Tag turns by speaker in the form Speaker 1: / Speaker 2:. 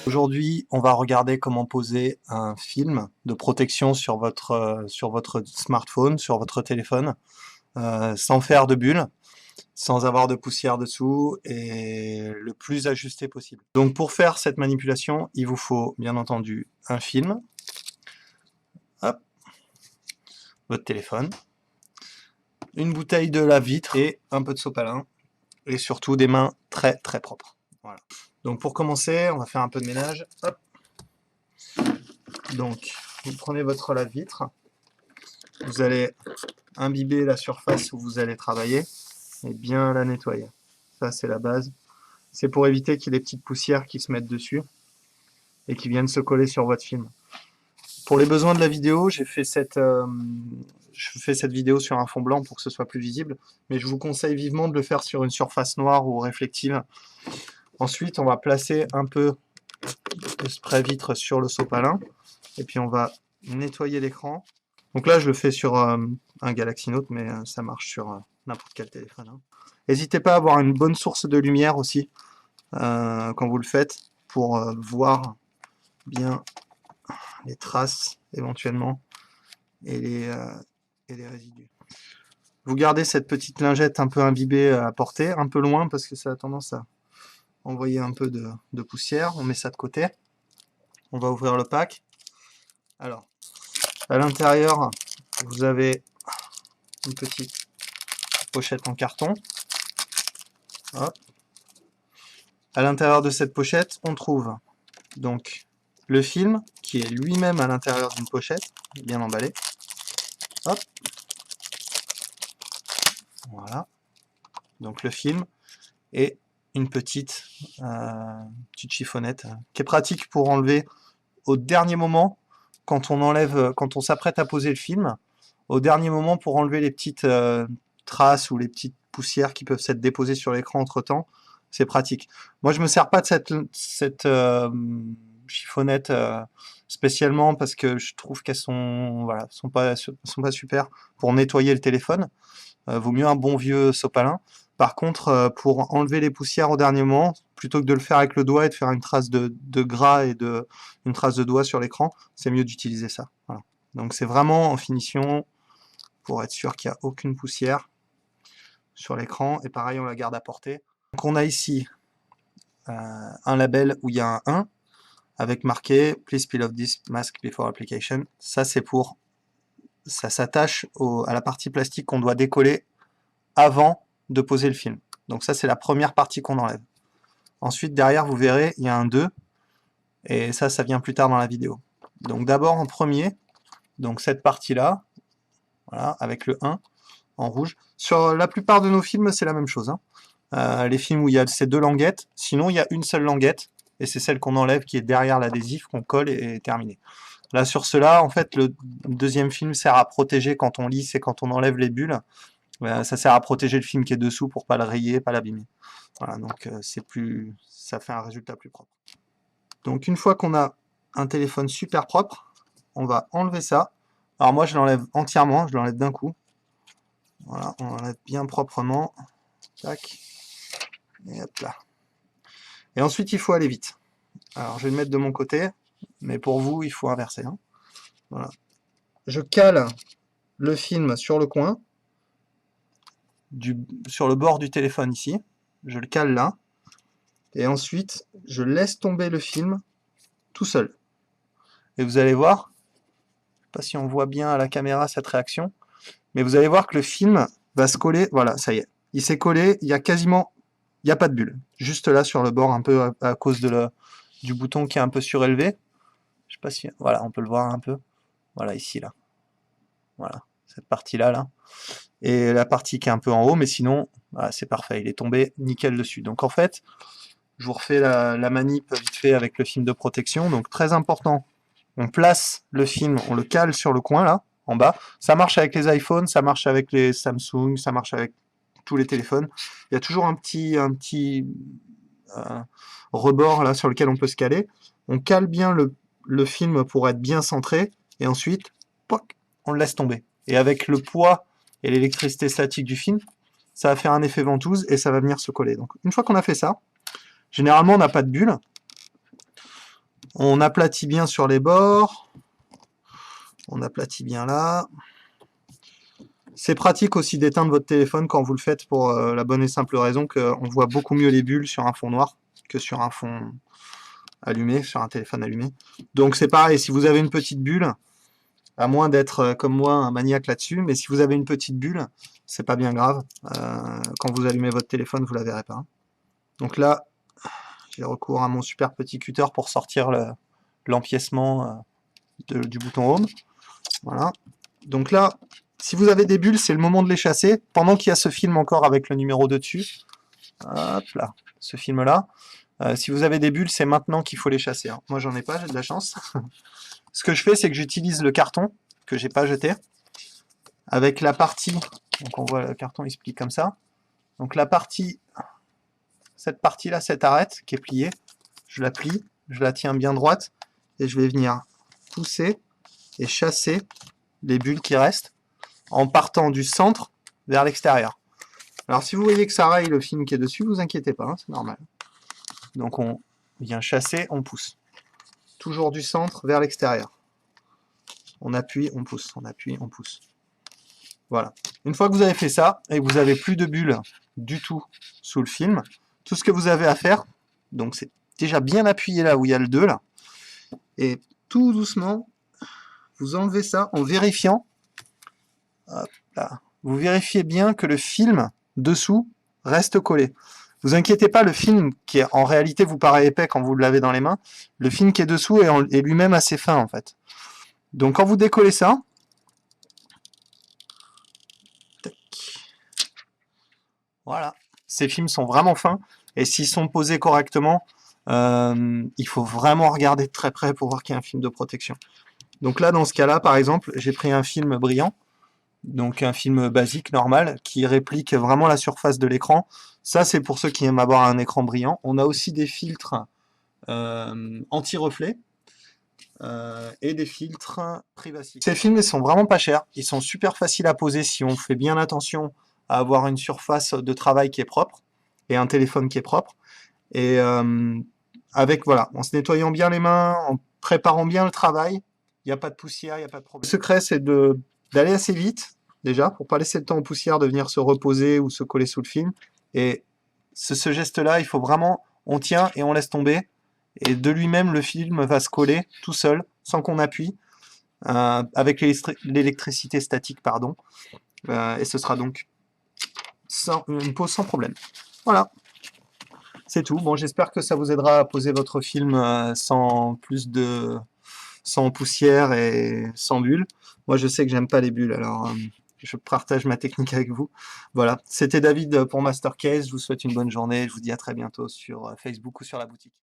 Speaker 1: Aujourd'hui, on va regarder comment poser un film de protection sur votre smartphone, sur votre téléphone, sans faire de bulles, sans avoir de poussière dessous et le plus ajusté possible. Donc pour faire cette manipulation, il vous faut bien entendu un film, hop, votre téléphone, une bouteille de lave-vitre et un peu de sopalin et surtout des mains très très propres. Voilà. Donc pour commencer, on va faire un peu de ménage. Hop. Donc vous prenez votre lave-vitre, vous allez imbiber la surface où vous allez travailler et bien la nettoyer. Ça, c'est la base. C'est pour éviter qu'il y ait des petites poussières qui se mettent dessus et qui viennent se coller sur votre film. Pour les besoins de la vidéo, je fais cette vidéo sur un fond blanc pour que ce soit plus visible, mais je vous conseille vivement de le faire sur une surface noire ou réflective. Ensuite, on va placer un peu de spray vitre sur le sopalin et puis on va nettoyer l'écran. Donc là, je le fais sur un Galaxy Note, mais ça marche sur n'importe quel téléphone. Hein. N'hésitez pas à avoir une bonne source de lumière aussi quand vous le faites pour voir bien les traces éventuellement et les résidus. Vous gardez cette petite lingette un peu imbibée à portée, un peu loin parce que ça a tendance à envoyer un peu de poussière. On met ça de côté. On va ouvrir le pack. Alors, à l'intérieur, vous avez une petite pochette en carton. Hop. À l'intérieur de cette pochette, on trouve donc le film qui est lui-même à l'intérieur d'une pochette, bien emballé. Hop. Voilà. Donc le film et une petite chiffonnette qui est pratique pour enlever au dernier moment quand on s'apprête à poser le film, au dernier moment pour enlever les petites traces ou les petites poussières qui peuvent s'être déposées sur l'écran entre temps. C'est pratique. Moi, je me sers pas de cette chiffonnette spécialement parce que je trouve qu'elles sont pas super pour nettoyer le téléphone. Vaut mieux un bon vieux sopalin. Par contre, pour enlever les poussières au dernier moment, plutôt que de le faire avec le doigt et de faire une trace de gras et une trace de doigt sur l'écran, c'est mieux d'utiliser ça. Voilà. Donc c'est vraiment en finition pour être sûr qu'il n'y a aucune poussière sur l'écran. Et pareil, on la garde à portée. Donc on a ici un label où il y a un 1 avec marqué « Please peel off this mask before application ». Ça, c'est pour... Ça s'attache à la partie plastique qu'on doit décoller avant de poser le film. Donc ça, c'est la première partie qu'on enlève. Ensuite, derrière, vous verrez, il y a un 2. Et ça vient plus tard dans la vidéo. Donc d'abord, en premier, donc cette partie-là, voilà, avec le 1 en rouge. Sur la plupart de nos films, c'est la même chose. Hein. Les films où il y a ces deux languettes, sinon il y a une seule languette, et c'est celle qu'on enlève qui est derrière l'adhésif, qu'on colle et terminé. Là, sur cela, en fait, le deuxième film sert à protéger quand on lisse et quand on enlève les bulles. Ça sert à protéger le film qui est dessous pour pas le rayer, pas l'abîmer. Voilà, donc ça fait un résultat plus propre. Donc une fois qu'on a un téléphone super propre, on va enlever ça. Alors moi je l'enlève entièrement, je l'enlève d'un coup. Voilà, on l'enlève bien proprement. Tac. Et hop là. Et ensuite il faut aller vite. Alors je vais le mettre de mon côté, mais pour vous il faut inverser. Hein. Voilà. Je cale le film sur le coin, sur le bord du téléphone ici. Je le cale là. Et ensuite, je laisse tomber le film tout seul. Et vous allez voir, je ne sais pas si on voit bien à la caméra cette réaction, mais vous allez voir que le film va se coller. Voilà, ça y est. Il s'est collé, il y a pas de bulle. Juste là sur le bord, un peu à cause du bouton qui est un peu surélevé. Je sais pas si, voilà, on peut le voir un peu. Voilà, ici, là. Voilà, cette partie-là, là. Et la partie qui est un peu en haut, mais sinon, voilà, c'est parfait. Il est tombé nickel dessus. Donc en fait, je vous refais la manip vite fait avec le film de protection. Donc très important, on place le film, on le cale sur le coin là, en bas. Ça marche avec les iPhones, ça marche avec les Samsung, ça marche avec tous les téléphones. Il y a toujours un petit rebord là sur lequel on peut se caler. On cale bien le film pour être bien centré et ensuite, poc, on le laisse tomber. Et avec le poids et l'électricité statique du film, ça va faire un effet ventouse et ça va venir se coller. Donc une fois qu'on a fait ça, généralement on n'a pas de bulle. On aplatit bien sur les bords. On aplatit bien là. C'est pratique aussi d'éteindre votre téléphone quand vous le faites pour la bonne et simple raison qu'on voit beaucoup mieux les bulles sur un fond noir que sur un fond allumé, sur un téléphone allumé. Donc c'est pareil, si vous avez une petite bulle, à moins d'être comme moi un maniaque là-dessus, mais si vous avez une petite bulle, c'est pas bien grave. Quand vous allumez votre téléphone, vous la verrez pas. Donc là, j'ai recours à mon super petit cutter pour sortir l'empiècement du bouton Home. Voilà. Donc là, si vous avez des bulles, c'est le moment de les chasser. Pendant qu'il y a ce film encore avec le numéro 2 dessus, hop là, ce film-là, si vous avez des bulles, c'est maintenant qu'il faut les chasser. Hein. Moi, j'en ai pas, j'ai de la chance. Ce que je fais, c'est que j'utilise le carton que j'ai pas jeté avec la partie. Donc on voit le carton, il se plie comme ça. Donc la partie, cette partie-là, cette arête qui est pliée, je la plie, je la tiens bien droite et je vais venir pousser et chasser les bulles qui restent en partant du centre vers l'extérieur. Alors si vous voyez que ça raye le film qui est dessus, vous inquiétez pas, hein, c'est normal. Donc on vient chasser, on pousse. Toujours du centre vers l'extérieur. On appuie, on pousse, on appuie, on pousse. Voilà. Une fois que vous avez fait ça, et que vous n'avez plus de bulles du tout sous le film, tout ce que vous avez à faire, donc c'est déjà bien appuyé là où il y a le 2, là, et tout doucement, vous enlevez ça en vérifiant, hop là, vous vérifiez bien que le film dessous reste collé. Vous inquiétez pas, le film qui est en réalité vous paraît épais quand vous l'avez dans les mains, le film qui est dessous est lui-même assez fin en fait. Donc quand vous décollez ça, tac, voilà, ces films sont vraiment fins et s'ils sont posés correctement, il faut vraiment regarder de très près pour voir qu'il y a un film de protection. Donc là, dans ce cas-là, par exemple, j'ai pris un film brillant, donc un film basique, normal, qui réplique vraiment la surface de l'écran. Ça, c'est pour ceux qui aiment avoir un écran brillant. On a aussi des filtres anti-reflet et des filtres privacy. Ces films, ils sont vraiment pas chers. Ils sont super faciles à poser si on fait bien attention à avoir une surface de travail qui est propre et un téléphone qui est propre. Et avec, voilà, en se nettoyant bien les mains, en préparant bien le travail, il n'y a pas de poussière, il n'y a pas de problème. Le secret, c'est d'aller assez vite, déjà, pour pas laisser le temps aux poussières de venir se reposer ou se coller sous le film. Et ce geste-là, il faut vraiment, on tient et on laisse tomber. Et de lui-même, le film va se coller tout seul, sans qu'on appuie, avec l'électricité statique, pardon. Et ce sera donc une pose sans problème. Voilà. C'est tout. Bon, j'espère que ça vous aidera à poser votre film sans poussière et sans bulles. Moi, je sais que j'aime pas les bulles, alors je partage ma technique avec vous. Voilà. C'était David pour Mastercase. Je vous souhaite une bonne journée. Je vous dis à très bientôt sur Facebook ou sur la boutique.